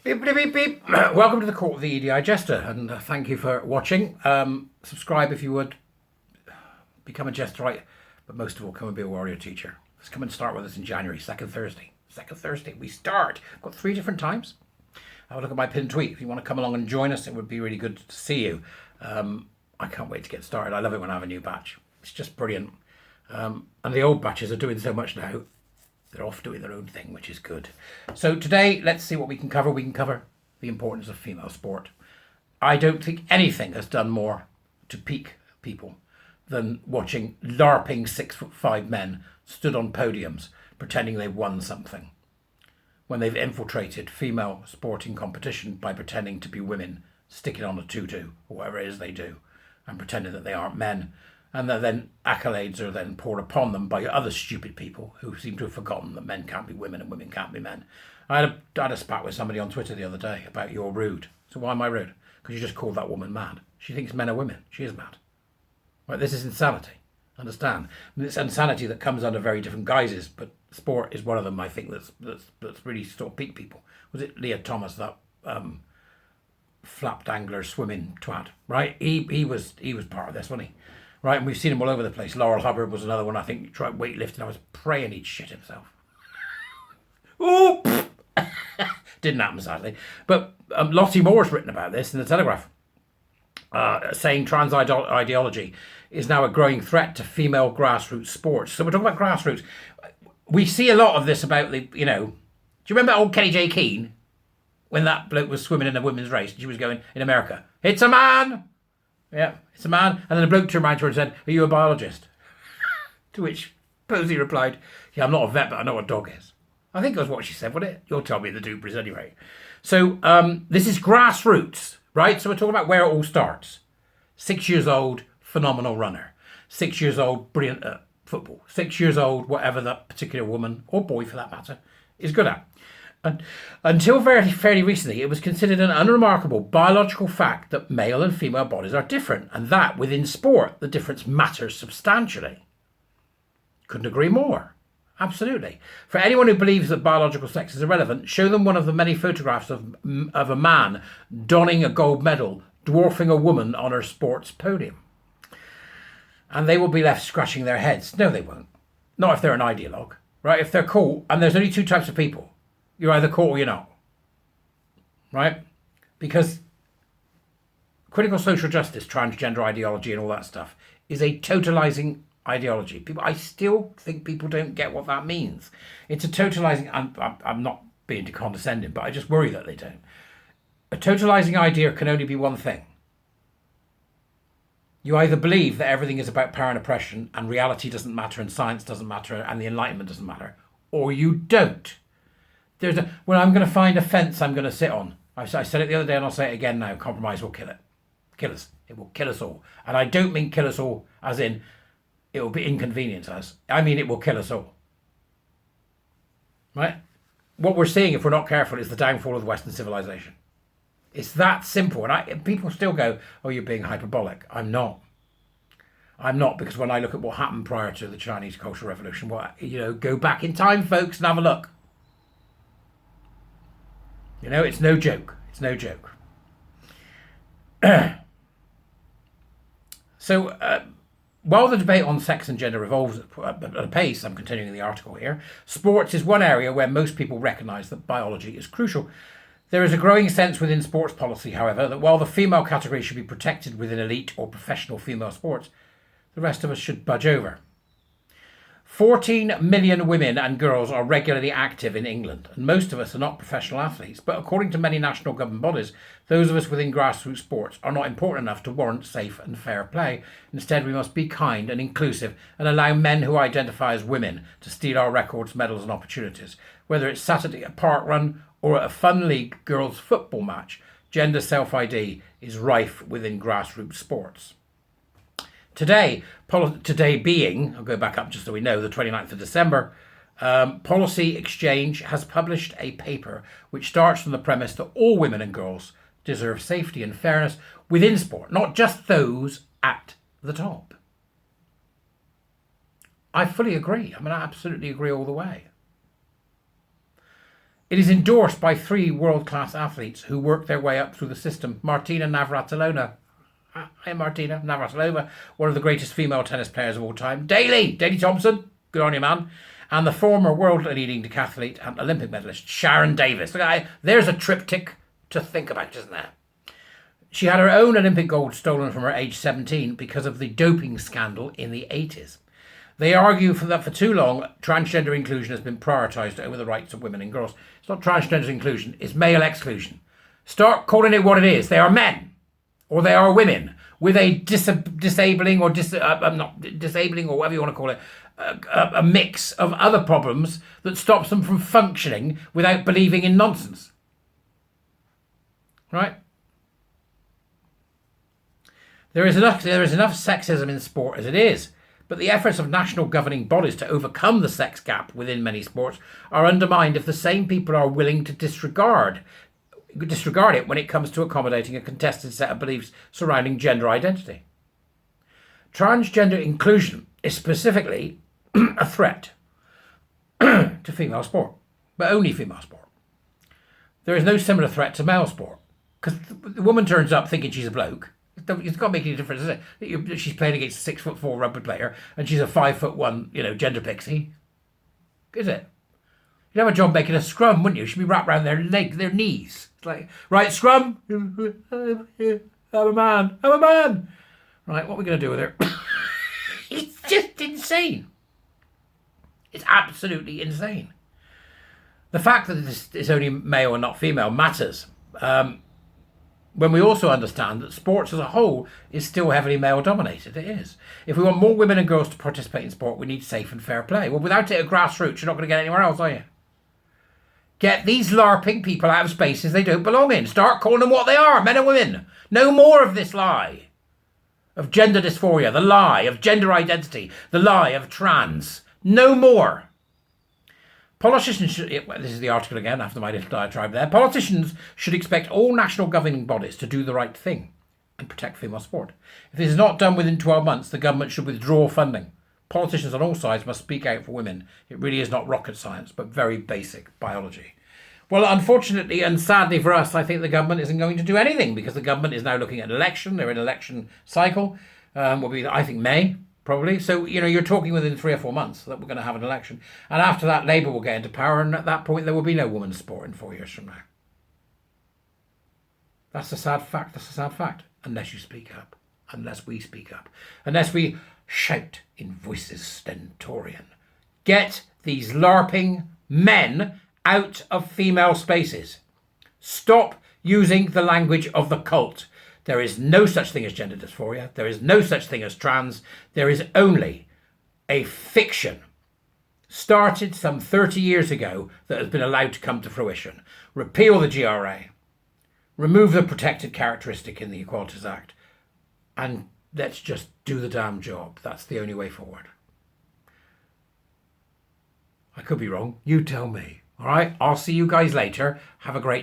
Beep, beep, beep, beep. Welcome to the Court of the EDI Jester, and thank you for watching. Subscribe if you would. Become a jesterite, but most of all, come and be a warrior teacher. Let's come and start with us in January, second Thursday. Second Thursday, we start. I've got 3 different times. Have a look at my pinned tweet. If you want to come along and join us, it would be really good to see you. I can't wait to get started. I love it when I have a new batch. It's just brilliant. And the old batches are doing so much now. They're off doing their own thing, which is good. So today, let's see what we can cover. We can cover the importance of female sport. I don't think anything has done more to pique people than watching larping 6'5" men stood on podiums pretending they've won something, when they've infiltrated female sporting competition by pretending to be women, sticking on a tutu or whatever it is they do, and pretending that they aren't men. And then accolades are then poured upon them by other stupid people who seem to have forgotten that men can't be women and women can't be men. I had a spat with somebody on Twitter the other day about you're rude. So why am I rude? Because you just called that woman mad. She thinks men are women. She is mad. Right? This is insanity. Understand? And it's insanity that comes under very different guises, but sport is one of them. I think that's really sort of piqued people. Was it Leah Thomas, that flap dangler swimming twat? Right? He was part of this, wasn't he? Right, and we've seen him all over the place. Laurel Hubbard was another one, I think, tried weightlifting. I was praying he'd shit himself. Ooh! Didn't happen, sadly. But Lottie Moore's written about this in the Telegraph, saying trans ideology is now a growing threat to female grassroots sports. So we're talking about grassroots. We see a lot of this about do you remember old Kelly J. Keane? When that bloke was swimming in a women's race, she was going, in America, "It's a man!" Yeah, it's a man. And then the bloke turned around to her and said, "Are you a biologist?" To which Posey replied, "Yeah, I'm not a vet, but I know what a dog is." I think that's what she said, wasn't it? You'll tell me the Dupers anyway. So this is grassroots, right? So we're talking about where it all starts. 6 years old, phenomenal runner. 6 years old, brilliant at football. 6 years old, whatever that particular woman, or boy for that matter, is good at. And until fairly recently, it was considered an unremarkable biological fact that male and female bodies are different, and that within sport, the difference matters substantially. Couldn't agree more. Absolutely. For anyone who believes that biological sex is irrelevant, show them one of the many photographs of a man donning a gold medal, dwarfing a woman on her sports podium. And they will be left scratching their heads. No, they won't. Not if they're an ideologue, right? If they're cool, and there's only 2 types of people. You're either cool or you're not. Right? Because critical social justice, transgender ideology and all that stuff is a totalizing ideology. I still think people don't get what that means. It's a totalizing, I'm not being condescending, but I just worry that they don't. A totalizing idea can only be one thing. You either believe that everything is about power and oppression and reality doesn't matter and science doesn't matter and the Enlightenment doesn't matter, or you don't. When I'm going to find a fence I'm going to sit on. I said it the other day and I'll say it again now. Compromise will kill it. Kill us. It will kill us all. And I don't mean kill us all as in it will be inconvenient to us. I mean it will kill us all. Right? What we're seeing, if we're not careful, is the downfall of Western civilization. It's that simple. And people still go, "Oh, you're being hyperbolic." I'm not. I'm not, because when I look at what happened prior to the Chinese Cultural Revolution, go back in time, folks, and have a look. It's no joke. It's no joke. So, while the debate on sex and gender revolves at a pace, I'm continuing the article here, sports is one area where most people recognise that biology is crucial. There is a growing sense within sports policy, however, that while the female category should be protected within elite or professional female sports, the rest of us should budge over. 14 million women and girls are regularly active in England, and most of us are not professional athletes, but according to many national government bodies, those of us within grassroots sports are not important enough to warrant safe and fair play. Instead, we must be kind and inclusive and allow men who identify as women to steal our records, medals and opportunities. Whether it's Saturday at a park run or at a fun league girls football match, gender self-ID is rife within grassroots sports. Today being, I'll go back up just so we know, the 29th of December, Policy Exchange has published a paper which starts from the premise that all women and girls deserve safety and fairness within sport, not just those at the top. I fully agree. I absolutely agree all the way. It is endorsed by 3 world-class athletes who work their way up through the system. Martina Navratilova. Hi, Martina Navratilova, one of the greatest female tennis players of all time. Daley Thompson, good on you, man. And the former world-leading decathlete and Olympic medalist, Sharon Davis. There's a triptych to think about, isn't there? She had her own Olympic gold stolen from her age 17 because of the doping scandal in the 80s. They argue that for too long, transgender inclusion has been prioritised over the rights of women and girls. It's not transgender inclusion, it's male exclusion. Start calling it what it is. They are men, or they are women, with a disabling or not disabling, or whatever you want to call it, a mix of other problems that stops them from functioning without believing in nonsense. Right? There is enough sexism in sport as it is, but the efforts of national governing bodies to overcome the sex gap within many sports are undermined if the same people are willing to disregard it when it comes to accommodating a contested set of beliefs surrounding gender identity. Transgender inclusion is specifically a threat to female sport, but only female sport. There is no similar threat to male sport, because the woman turns up thinking she's a bloke. It's got to make any difference, is it? She's playing against a 6'4" rugby player and she's a 5'1", gender pixie. Is it? You'd have a job making a scrum, wouldn't you? She'd be wrapped around their knees. It's like, right, scrum. I'm a man. Right, what are we going to do with her? It's just insane. It's absolutely insane. The fact that it's only male and not female matters. When we also understand that sports as a whole is still heavily male dominated. It is. If we want more women and girls to participate in sport, we need safe and fair play. Well, without it at grassroots, you're not going to get anywhere else, are you? Get these LARPing people out of spaces they don't belong in. Start calling them what they are, men and women. No more of this lie of gender dysphoria, the lie of gender identity, the lie of trans. No more. Politicians should, this is the article again after my little diatribe there. Politicians should expect all national governing bodies to do the right thing and protect female sport. If this is not done within 12 months, the government should withdraw funding. Politicians on all sides must speak out for women. It really is not rocket science, but very basic biology. Well, unfortunately and sadly for us, I think the government isn't going to do anything, because the government is now looking at an election. They're in an election cycle. Will be, I think, May. Probably. So, you're talking within 3 or 4 months that we're going to have an election. And after that, Labour will get into power, and at that point, there will be no women's sport in 4 years from now. That's a sad fact. Unless you speak up. Unless we speak up. Unless we shout in voices stentorian. Get these LARPing men out of female spaces. Stop using the language of the cult. There is no such thing as gender dysphoria. There is no such thing as trans. There is only a fiction started some 30 years ago that has been allowed to come to fruition. Repeal the GRA. Remove the protected characteristic in the Equalities Act. And let's just do the damn job. That's the only way forward. I could be wrong. You tell me. All right? I'll see you guys later. Have a great day.